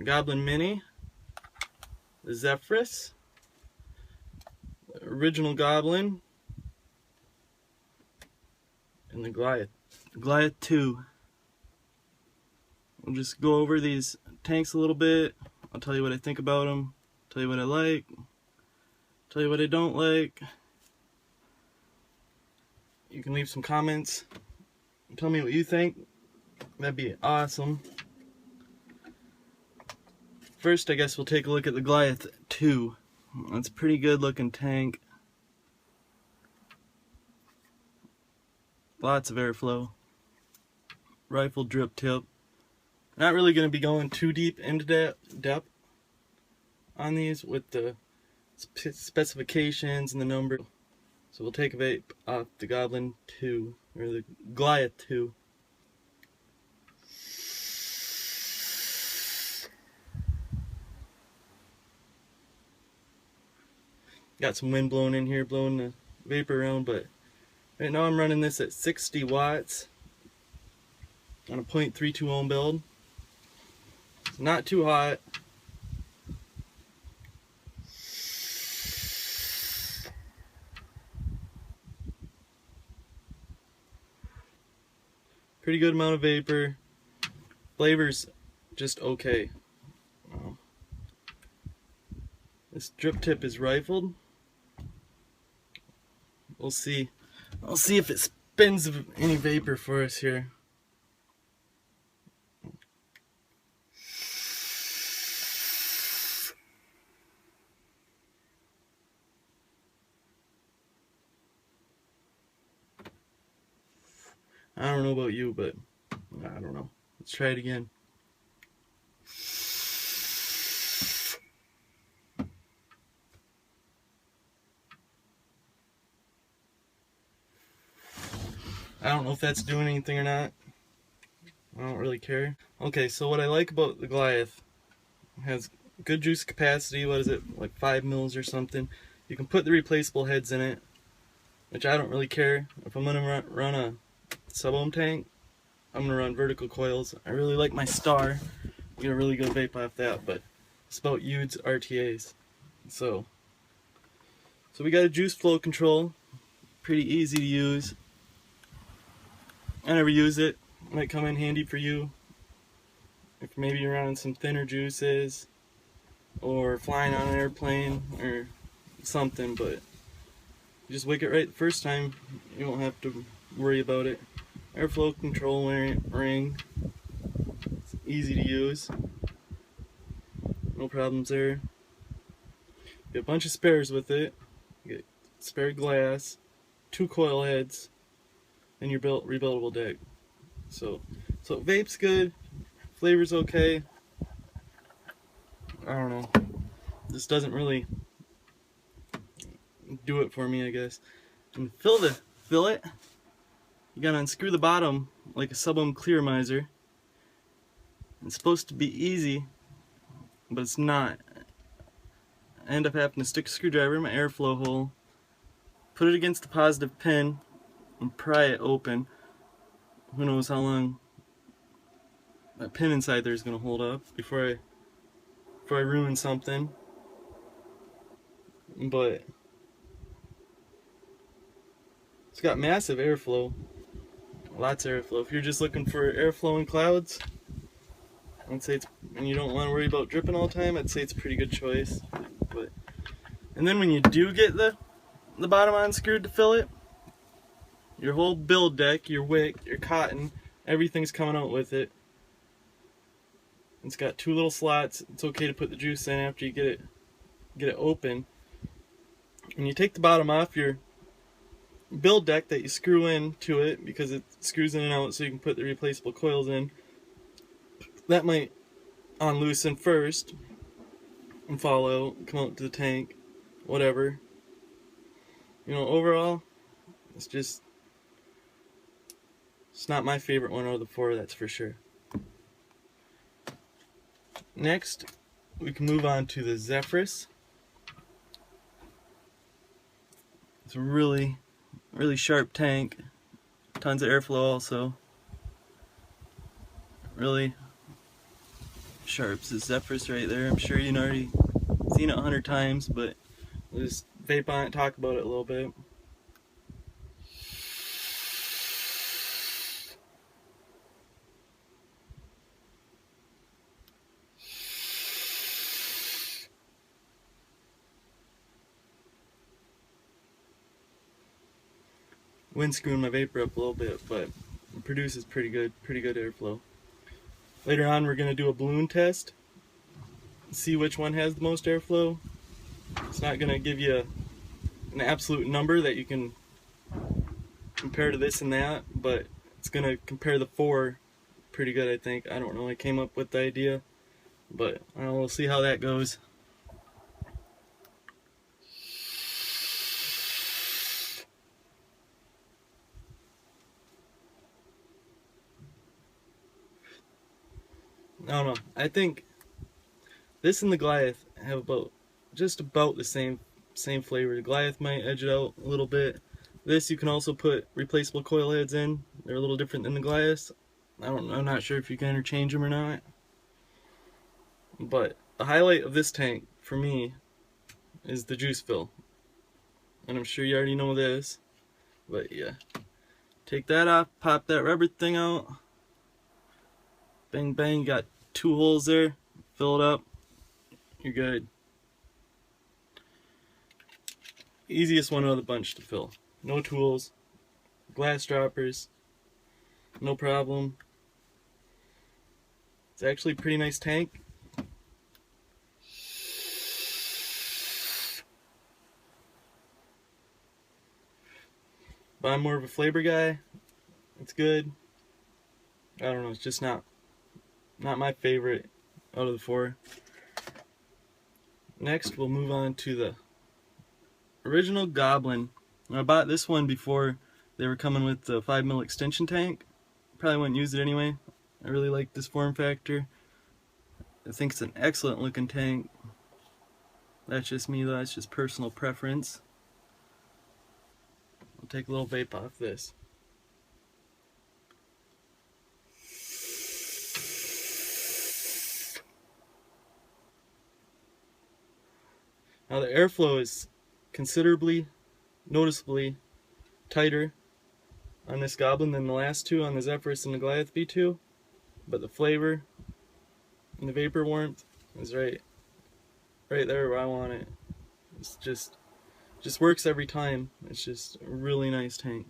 Goblin Mini, the Zephyrus, the original Goblin, and the Goliath V2. We'll just go over these tanks a little bit. I'll tell you what I think about them, tell you what I like, tell you what I don't like. You can leave some comments, tell me what you think. That'd be awesome. First, I guess we'll take a look at the Goliath V2. It's a pretty good looking tank. Lots of airflow. Rifle drip tip. Not really going to be going too deep into that depth on these with the specifications and the number. So we'll take a vape off the Goblin 2, or the Goliath 2. Got some wind blowing in here, blowing the vapor around, but right now I'm running this at 60 watts on a 0.32 ohm build. It's not too hot. Pretty good amount of vapor. Flavor's just okay. This drip tip is rifled. We'll see. I'll see if it spins any vapor for us here. I don't know about you, but I don't know. Let's try it again. I don't know if that's doing anything or not. I don't really care. Okay, so what I like about the Goliath, it has good juice capacity. What is it, like 5 mils or something? You can put the replaceable heads in it, which I don't really care. If I'm gonna run a sub-ohm tank, I'm gonna run vertical coils. I really like my Star. We get a really good vape off that, but it's about Youde's RTAs. So we got a juice flow control, pretty easy to use. I never use it. Might come in handy for you if maybe you're running some thinner juices or flying on an airplane or something, but you just wick it right the first time, you won't have to worry about it. Airflow control ring, it's easy to use, no problems there. Get a bunch of spares with it. You get spare glass, 2 coil heads, and your rebuildable deck. So vape's good, flavor's okay. I don't know. This doesn't really do it for me, I guess. And fill it, you gotta unscrew the bottom like a sub-ohm clear miser. It's supposed to be easy, but it's not. I end up having to stick a screwdriver in my airflow hole, put it against the positive pin, and pry it open. Who knows how long that pin inside there is going to hold up before I ruin something. But it's got massive airflow, lots of airflow. If you're just looking for airflow in clouds, I'd say it's, and you don't want to worry about dripping all the time, I'd say it's a pretty good choice. And then when you do get the bottom unscrewed to fill it, your whole build deck, your wick, your cotton, everything's coming out with it. It's got 2 little slots. It's okay to put the juice in after you get it open. When you take the bottom off your build deck that you screw in to it, because it screws in and out so you can put the replaceable coils in, that might unloosen first and fall out, come out to the tank, whatever. You know, overall, it's not my favorite one out of the 4, that's for sure. Next, we can move on to the Zephyrus. It's a really sharp tank, tons of airflow also. Really sharp's the Zephyrus right there. I'm sure you've already seen it 100 times, but we'll just vape on it, talk about it a little bit. Wind screwing my vapor up a little bit, but it produces pretty good airflow. Later on we're going to do a balloon test, see which one has the most airflow. It's not going to give you an absolute number that you can compare to this and that, but it's going to compare the four pretty good, I think. I don't know, I came up with the idea, but we'll see how that goes. I don't know. I think this and the Goliath have just about the same flavor. The Goliath might edge it out a little bit. This you can also put replaceable coil heads in. They're a little different than the Goliath. I'm not sure if you can interchange them or not. But the highlight of this tank for me is the juice fill. And I'm sure you already know this. But yeah. Take that off, pop that rubber thing out. Bang bang, got 2 holes there. Fill it up. You're good. Easiest one out of the bunch to fill. No tools. Glass droppers. No problem. It's actually a pretty nice tank. But I'm more of a flavor guy. It's good. I don't know, it's just not my favorite out of the 4. Next we'll move on to the original Goblin. I bought this one before they were coming with the 5mm extension tank. Probably wouldn't use it anyway. I really like this form factor. I think it's an excellent looking tank. That's just me though, that's just personal preference. I'll take a little vape off this. Now the airflow is considerably, noticeably tighter on this Goblin than the last 2 on the Zephyrus and the Goliath V2, but the flavor and the vapor warmth is right there where I want it. It's just works every time. It's just a really nice tank.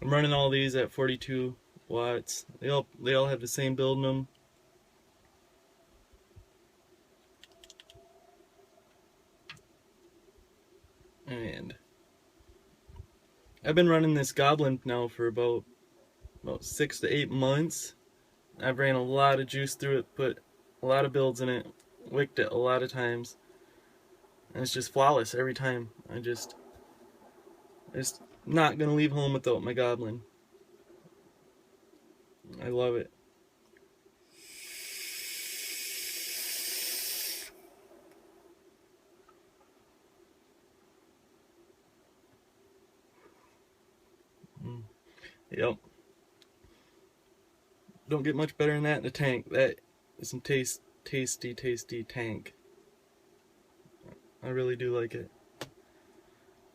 I'm running all these at 42 watts. They all have the same build in them. And I've been running this Goblin now for about 6 to 8 months. I've ran a lot of juice through it, put a lot of builds in it, wicked it a lot of times, and it's just flawless every time. I'm just not gonna leave home without my Goblin. I love it. Yep. Don't get much better than that in the tank. That is some tasty tank. I really do like it.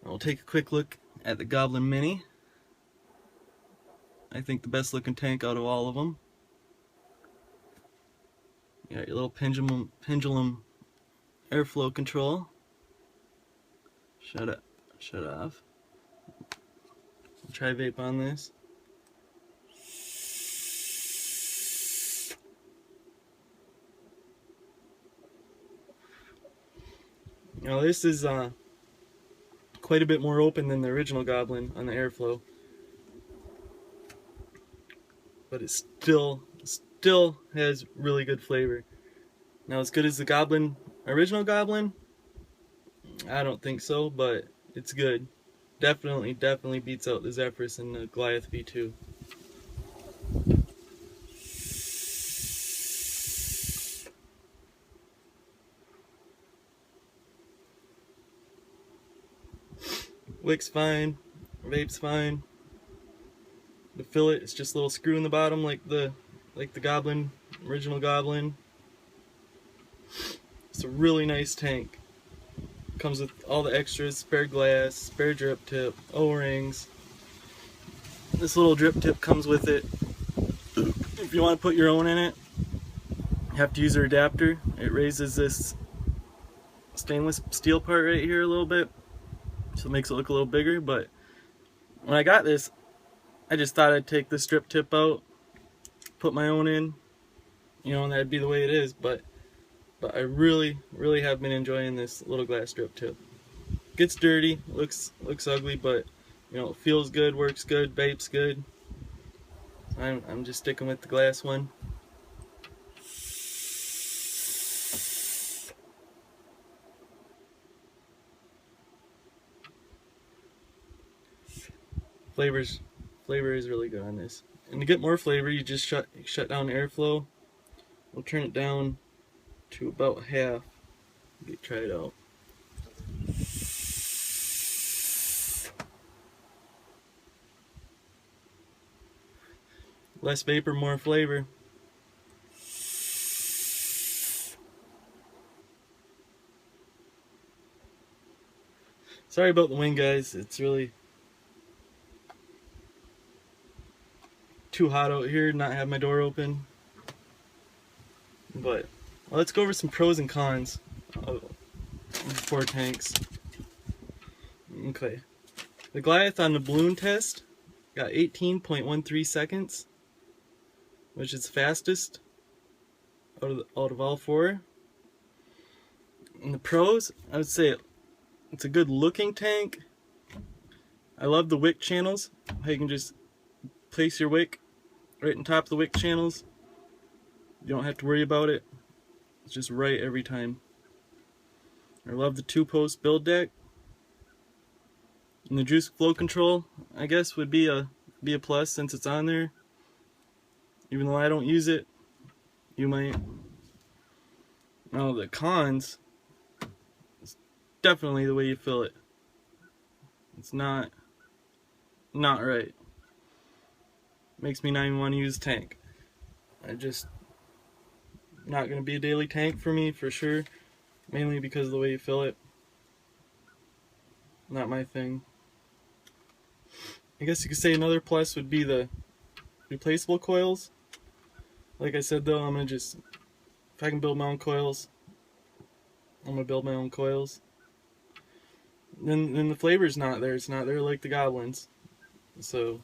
I'll take a quick look at the Goblin Mini. I think the best looking tank out of all of them. You got your little pendulum airflow control. Shut off. I'll try vape on this. Now this is quite a bit more open than the original Goblin on the airflow, but it still has really good flavor. Now as good as the original Goblin, I don't think so, but it's good. Definitely beats out the Zephyrus and the Goliath V2. Wick's fine, vape's fine. The fillet, it's just a little screw in the bottom like the Goblin, original Goblin. It's a really nice tank. Comes with all the extras, spare glass, spare drip tip, O-rings. This little drip tip comes with it. If you want to put your own in it, you have to use an adapter. It raises this stainless steel part right here a little bit, so it makes it look a little bigger. But when I got this, I just thought I'd take this drip tip out, put my own in, you know, and that'd be the way it is. But I really have been enjoying this little glass drip tip. Gets dirty, looks ugly, but you know, it feels good, works good, vape's good. I'm just sticking with the glass one. Flavor is really good on this. And to get more flavor, you just shut down the airflow. We'll turn it down to about half. Try it out. Less vapor, more flavor. Sorry about the wind, guys. It's really too hot out here, not have my door open. But well, let's go over some pros and cons of 4 tanks. Okay, the Goliath on the balloon test got 18.13 seconds, which is fastest out of all 4. And the pros, I would say it's a good looking tank. I love the wick channels. How you can just place your wick right on top of the wick channels. You don't have to worry about it. It's just right every time. I love the 2-post build deck. And the juice flow control, I guess, would be a plus since it's on there. Even though I don't use it, you might. Now the cons, it's definitely the way you fill it. It's not right. Makes me not even want to use tank. Not going to be a daily tank for me for sure, mainly because of the way you fill it. Not my thing. I guess you could say another plus would be the replaceable coils. Like I said though, I'm going to just, if I can build my own coils, I'm going to build my own coils. Then the flavor's not there. It's not there like the Goblins. So,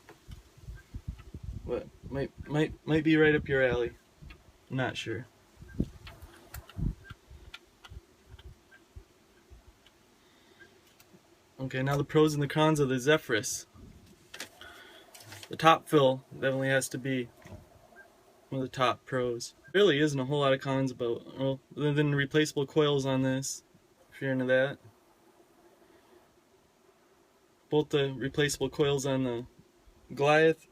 what might be right up your alley. I'm not sure. Okay, now the pros and the cons of the Zephyrus. The top fill definitely has to be one of the top pros. There really isn't a whole lot of cons about, well, other than the replaceable coils on this, if you're into that. Both the replaceable coils on the Goliath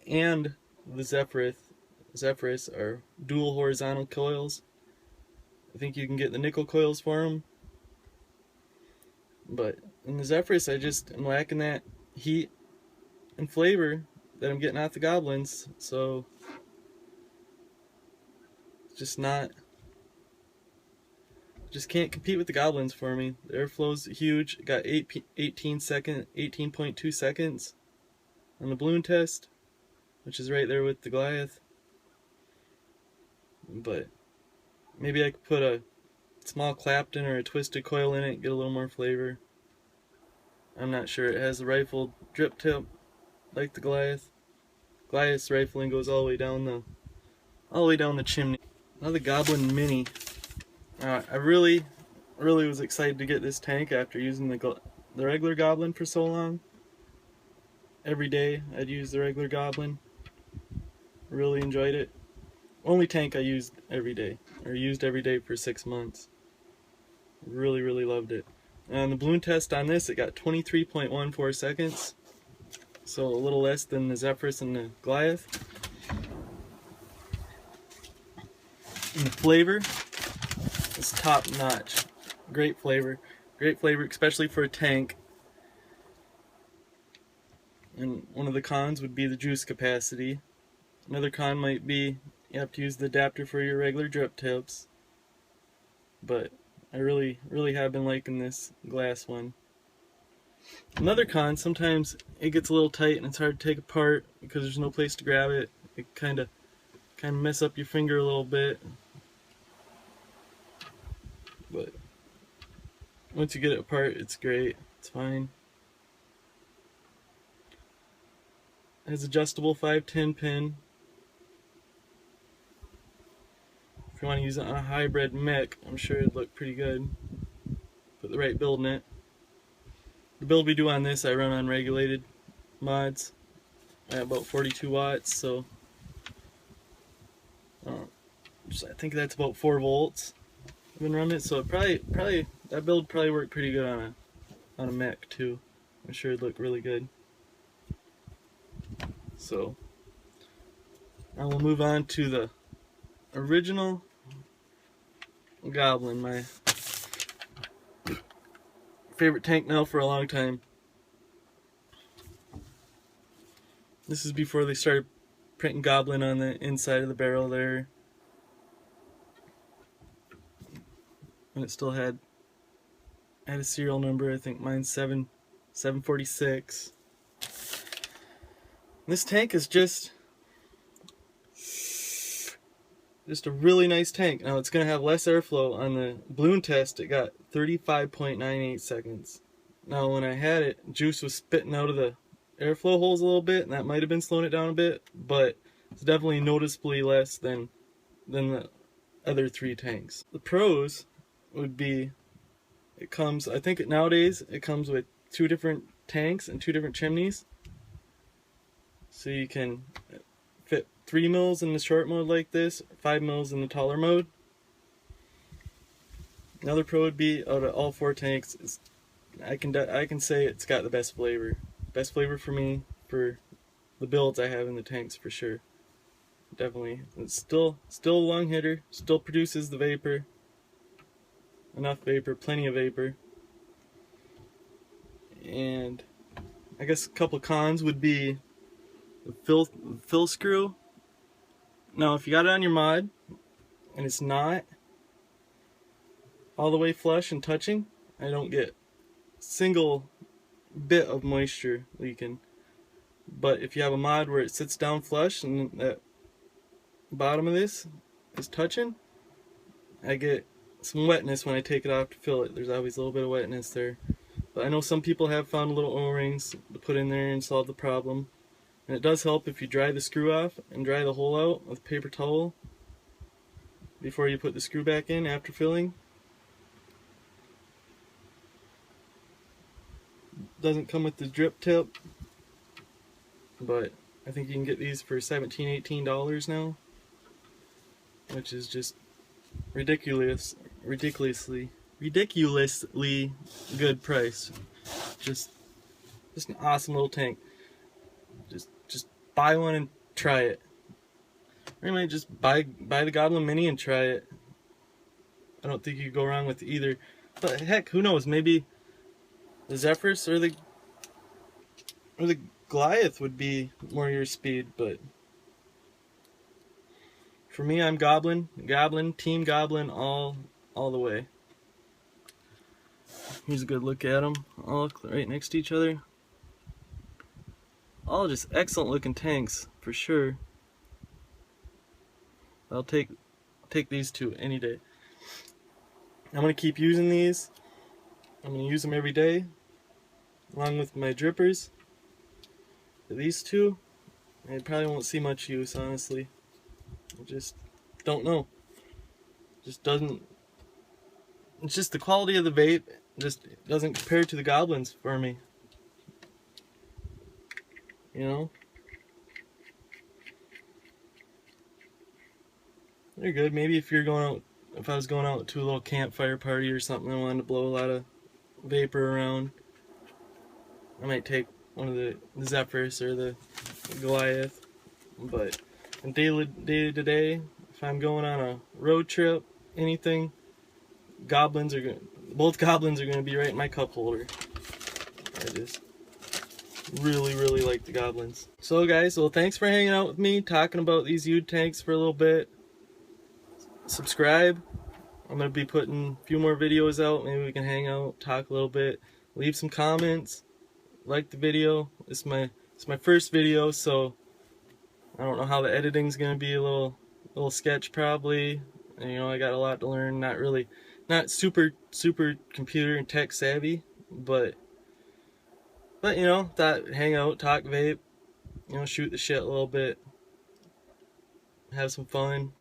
and the Zephyrus are dual horizontal coils. I think you can get the nickel coils for them. But in the Zephyrus, I just am lacking that heat and flavor that I'm getting out the Goblins, so it's just can't compete with the Goblins for me. The airflow's huge. It got 18.2 seconds on the balloon test, which is right there with the Goliath. But maybe I could put a small Clapton or a twisted coil in it, get a little more flavor. I'm not sure. It has the rifled drip tip like the Goliath. Goliath's rifling goes all the way down the chimney. Now the Goblin Mini. I really was excited to get this tank after using the regular Goblin for so long. Every day I'd use the regular Goblin. Really enjoyed it. Only tank I used every day, or used every day for 6 months. Really loved it. And the balloon test on this, it got 23.14 seconds, so a little less than the Zephyrus and the Goliath. And the flavor is top notch. Great flavor, especially for a tank. And one of the cons would be the juice capacity. Another con might be you have to use the adapter for your regular drip tips. But I really have been liking this glass one. Another con, sometimes it gets a little tight and it's hard to take apart because there's no place to grab it. It kind of mess up your finger a little bit. But once you get it apart, it's great. It's fine. It has adjustable 510 pin. If you want to use it on a hybrid mech, I'm sure it'd look pretty good. Put the right build in it. The build we do on this, I run on regulated mods at about 42 watts, so I think that's about 4 volts. I've been running it, so it probably that build probably worked pretty good on a mech too. I'm sure it'd look really good. So now we'll move on to the original Goblin, my favorite tank now for a long time. This is before they started printing Goblin on the inside of the barrel there. And it still had a serial number. I think mine's 746. This tank is just a really nice tank. Now it's going to have less airflow. On the balloon test it got 35.98 seconds. Now when I had it, juice was spitting out of the airflow holes a little bit, and that might have been slowing it down a bit, but it's definitely noticeably less than the other 3 tanks. The pros would be, it comes, I think nowadays it comes with 2 different tanks and 2 different chimneys. So you can fit 3 mils in the short mode like this, 5 mils in the taller mode. Another pro would be, out of all 4 tanks, I can say it's got the best flavor. Best flavor for me, for the builds I have in the tanks for sure. Definitely. It's still a long hitter, still produces the vapor. Enough vapor, plenty of vapor. And I guess a couple cons would be the fill screw. Now if you got it on your mod and it's not all the way flush and touching, I don't get a single bit of moisture leaking. But if you have a mod where it sits down flush and that bottom of this is touching, I get some wetness when I take it off to fill it. There's always a little bit of wetness there. But I know some people have found little O-rings to put in there and solve the problem. And it does help if you dry the screw off and dry the hole out with a paper towel before you put the screw back in after filling. Doesn't come with the drip tip, but I think you can get these for $17–18 now, which is just ridiculously good price. Just an awesome little tank. Just buy one and try it. Or you might just buy the Goblin Mini and try it. I don't think you could go wrong with either. But heck, who knows? Maybe the Zephyrus or the Goliath would be more your speed. But for me, I'm Goblin, Team Goblin, all the way. Here's a good look at them, all right next to each other. All just excellent looking tanks for sure. I'll take these 2 any day. I'm gonna keep using these. I'm gonna use them every day, along with my drippers. For these 2, I probably won't see much use, honestly. I just don't know. Just doesn't. It's just the quality of the vape just doesn't compare to the Goblins for me. You know? They're good. Maybe if you're going out, if I was going out to a little campfire party or something, I wanted to blow a lot of vapor around, I might take one of the Zephyrus or the Goliath. But in day to day, if I'm going on a road trip, anything, both Goblins are going to be right in my cup holder. Really like the Goblins. So guys, well, thanks for hanging out with me, talking about these Youde tanks for a little bit. Subscribe. I'm going to be putting a few more videos out. Maybe we can hang out, talk a little bit. Leave some comments. Like the video. It's my first video, so I don't know how the editing's going to be. A little sketch probably. And, you know, I got a lot to learn. Not super computer and tech savvy, but you know, thought hang out, talk vape, you know, shoot the shit a little bit, have some fun.